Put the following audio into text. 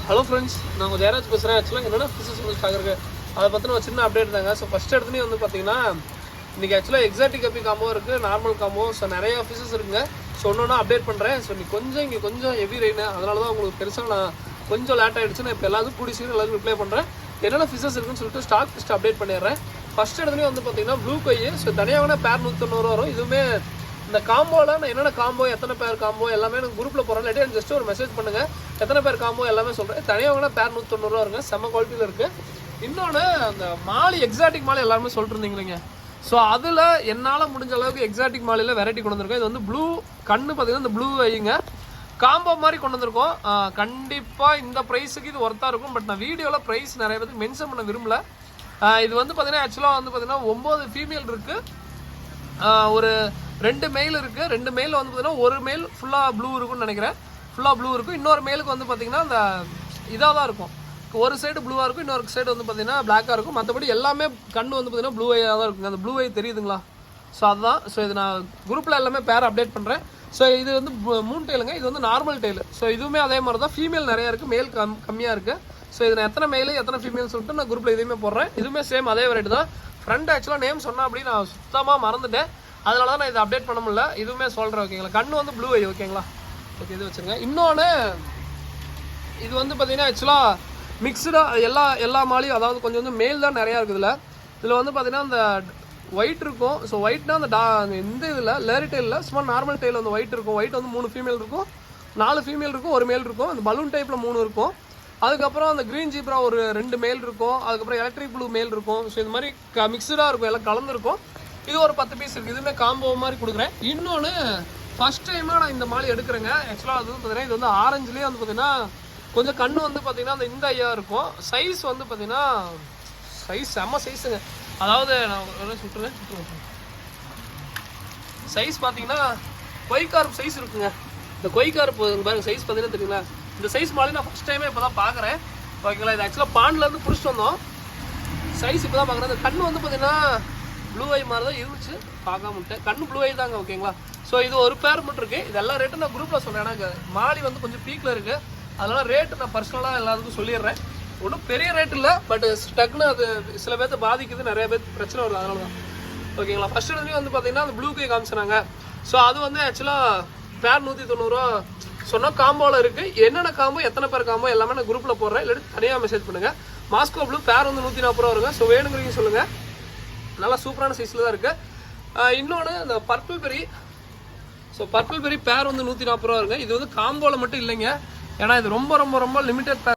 Hello friends, நான் உங்கள் ஜெயராஜ் பேசுகிறேன். ஆக்சுவலாக என்னென்ன ஃபிஷஸ் வந்து ஸ்டாக் இருக்குது அதை பற்றின ஒரு சின்ன அப்டேட் தாங்க. ஸோ ஃபஸ்ட் இடத்துலேயே வந்து பார்த்தீங்கன்னா இன்றைக்கி ஆக்சுவலாக எக்ஸாட்டிக் கப்பி காம்போ இருக்குது, நார்மல் காம்போ. ஸோ நிறையா ஃபிஷஸ் இருக்குங்க. ஸோ ஒன்று அப்டேட் பண்ணுறேன். ஸோ இங்கே கொஞ்சம் ஹெவி ரெயின், அதனால தான் உங்களுக்கு பெருசாக நான் கொஞ்சம் லேட் ஆகிடுச்சு. நான் இப்போ எல்லாத்துக்கும் கூடி சீக்கிரம் எல்லாருக்கும் ரிப்ளை பண்ணுறேன். என்னென்ன ஃபிஷஸ் இருக்குன்னு சொல்லிட்டு ஸ்டாக் லிஸ்ட் அப்டேட் பண்ணிடுறேன். ஃபஸ்ட் இடத்துலேயே வந்து பார்த்தீங்கன்னா ப்ளூ கை. ஸோ தனியாக பேர் 190 வரும். இதுவுமே இந்த காம்போவில் நான் என்னென்ன காம்போ, எத்தனை பேர் காம்போ எல்லாமே எனக்கு குரூப்பில் போகிறேன். இல்லாட்டி ஜஸ்ட் ஒரு மெசேஜ் பண்ணுங்கள், எத்தனை பேர் காம்போ எல்லாமே சொல்கிறேன். தனியாக பேர் 190 வருங்க. செம்ம குவாலிட்டியில் இருக்குது. இன்னொன்று அந்த மாலி, எக்ஸாட்டிக் மாலி எல்லாருமே சொல்லிட்டு இருந்தீங்க. ஸோ அதில் என்னால் முடிஞ்ச அளவுக்கு எக்ஸாட்டிக் மாலியில் வெரைட்டி கொண்டு வந்திருக்கோம். இது வந்து ப்ளூ கண்ணு பார்த்தீங்கன்னா இந்த ப்ளூ வைங்க காம்போ மாதிரி கொண்டு வந்திருக்கோம். கண்டிப்பாக இந்த ப்ரைஸுக்கு இது ஒர்த்தாக இருக்கும். பட் நான் வீடியோவில் ப்ரைஸ் நிறைய பேருக்கு மென்ஷன் பண்ண விரும்பல. இது வந்து பார்த்தீங்கன்னா ஆக்சுவலாக வந்து பார்த்தீங்கன்னா 9 ஃபீமேல் இருக்குது, ஒரு 2 மேல் இருக்குது. 2 மேலில் வந்து பார்த்தீங்கன்னா ஒரு மேல் ஃபுல்லாக ப்ளூ இருக்குன்னு நினைக்கிறேன். ஃபுல்லாக ப்ளூ இருக்கும். இன்னொரு மேலுக்கு வந்து பார்த்தீங்கன்னா அந்த இதாக தான் இருக்கும். ஒரு சைடு ப்ளூவாக இருக்கும், இன்னொரு சைடு வந்து பார்த்தீங்கன்னா பிளாக்காக இருக்கும். மற்றபடி எல்லாமே கண்ணு வந்து பார்த்தீங்கன்னா ப்ளூ ஐயாக தான் இருக்குங்க. அந்த ப்ளூ ஐ தெரியுதுங்களா? ஸோ அதுதான். ஸோ இது நான் குரூப்பில் எல்லாமே பேர் அப்டேட் பண்ணுறேன். ஸோ இது வந்து 3 டெயிலுங்க. இது வந்து நார்மல் டெயிலு. ஸோ இதுவுமே அதே மாதிரி தான். ஃபீமேல் நிறையா இருக்குது, மேல் கம்மியாக இருக்குது. ஸோ இது நான் எத்தனை மேலு எத்தனை ஃபீமேல் சொல்லிட்டு நான் குரூப்பில் இதுவுமே போடுறேன். இதுவுமே சேம் அதே வெரைட்டி தான். ஃப்ரெண்ட் ஆக்சுவலாக நேம் சொன்னால் அப்படி நான் சுத்தமாக மறந்துட்டேன். அதனால தான் நான் இதை அப்டேட் பண்ண முடியல. இதுவுமே சொல்கிறேன், ஓகேங்களா? கண்ணு வந்து ப்ளூ ஐ, ஓகேங்களா? ஓகே, இது வச்சுருங்க. இன்னொன்று இது வந்து பார்த்தீங்கன்னா ஆக்சுவலாக மிக்சடாக எல்லா மாலையும், அதாவது கொஞ்சம் வந்து மேல் தான் நிறையா இருக்குதுல்ல. இதில் வந்து பார்த்தீங்கன்னா அந்த ஒயிட் இருக்கும். ஸோ ஒயிட்னா அந்த இந்த இதில் லேரி டெயிலில் சும்மா நார்மல் டெயில் வந்து ஒயிட் இருக்கும். ஒயிட் வந்து 3 ஃபீமேல் இருக்கும், 4 ஃபீமேல் இருக்கும், ஒரு மேல் இருக்கும். அந்த பலூன் டைப்பில் 3 இருக்கும். அதுக்கப்புறம் அந்த க்ரீன் ஜீப்ரா ஒரு 2 மேல் இருக்கும். அதுக்கப்புறம் எலக்ட்ரிக் ப்ளூ மேல் இருக்கும். ஸோ இது மாதிரி மிக்சடாக இருக்கும், எல்லாம் கலந்துருக்கும். இது ஒரு 10 பீஸ் இருக்குது. இதுவுமே காம்போ மாதிரி கொடுக்குறேன். இன்னொன்று ஃபஸ்ட் டைமாக நான் இந்த மாலை எடுக்கிறேங்க. ஆக்சுவலாக அது வந்து பார்த்தீங்கன்னா இது வந்து ஆரஞ்சுலேயே வந்து பார்த்தீங்கன்னா கொஞ்சம் கண்ணு வந்து பார்த்தீங்கன்னா அந்த இந்த ஐயா இருக்கும். சைஸ் வந்து பார்த்தீங்கன்னா சைஸ் செம்ம சைஸுங்க. அதாவது நான் சுட்டுறேன். சைஸ் பார்த்தீங்கன்னா கொய்கார்ப் சைஸ் இருக்குங்க. இந்த கொய்கார்ப் பாருங்க சைஸ் பார்த்தீங்கன்னா தெரியுங்களா? இந்த சைஸ் மாலை நான் ஃபஸ்ட் டைமே இப்போ தான் பார்க்குறேன், ஓகேங்களா? இது ஆக்சுவலாக பாண்ட்லேருந்து பிடிச்சிட்டு வந்தோம். சைஸ் இப்போ தான் பார்க்குறேன். இந்த கண்ணு வந்து பார்த்தீங்கன்னா ப்ளூ ஐ மாதிரி தான் இருந்துச்சு, பார்க்காம விட்டேன். கண்ணு ப்ளூ ஐ தாங்க, ஓகேங்களா? ஸோ இது ஒரு பேர் மட்டும் இருக்குது. இது எல்லா ரேட்டும் நான் குரூப்பில் சொல்கிறேன். எனக்கு மாலி வந்து கொஞ்சம் பீக்கில் இருக்குது, அதனால் ரேட்டு நான் பர்சனலாக எல்லாத்துக்கும் சொல்லிடுறேன். ஒன்றும் பெரிய ரேட் இல்லை, பட் ஸ்டக்குன்னு அது சில பேர்த்த பாதிக்குது, நிறைய பேர் பிரச்சனை வருது, அதனால தான், ஓகேங்களா? ஃபஸ்ட் இடத்துலையும் வந்து பார்த்தீங்கன்னா அந்த ப்ளூ கை காமிச்சினாங்க. ஸோ அது வந்து ஆக்சுவலாக பேர் 190 ரூபா சொன்னால் காம்போவில் இருக்குது. என்னென்ன காம்போ, எத்தனை பேர் காம்போ எல்லாமே நான் குரூப்பில் போடுறேன். இல்லாட்டி தனியாக மெசேஜ் பண்ணுங்கள். மாஸ்கோ ப்ளூ பேர் வந்து 140 ரூபா வருங்க. ஸோ வேணுங்கிறீங்க சொல்லுங்கள். நல்லா சூப்பரான சைஸில் தான் இருக்குது. இன்னொன்று இந்த பர்பிள் பெரி. ஸோ பர்பிள் பெரி பேர் வந்து 140 ரூபா வருங்க. இது வந்து காம்போவில் மட்டும் இல்லைங்க, ஏன்னா இது ரொம்ப லிமிட்டட் பேர்.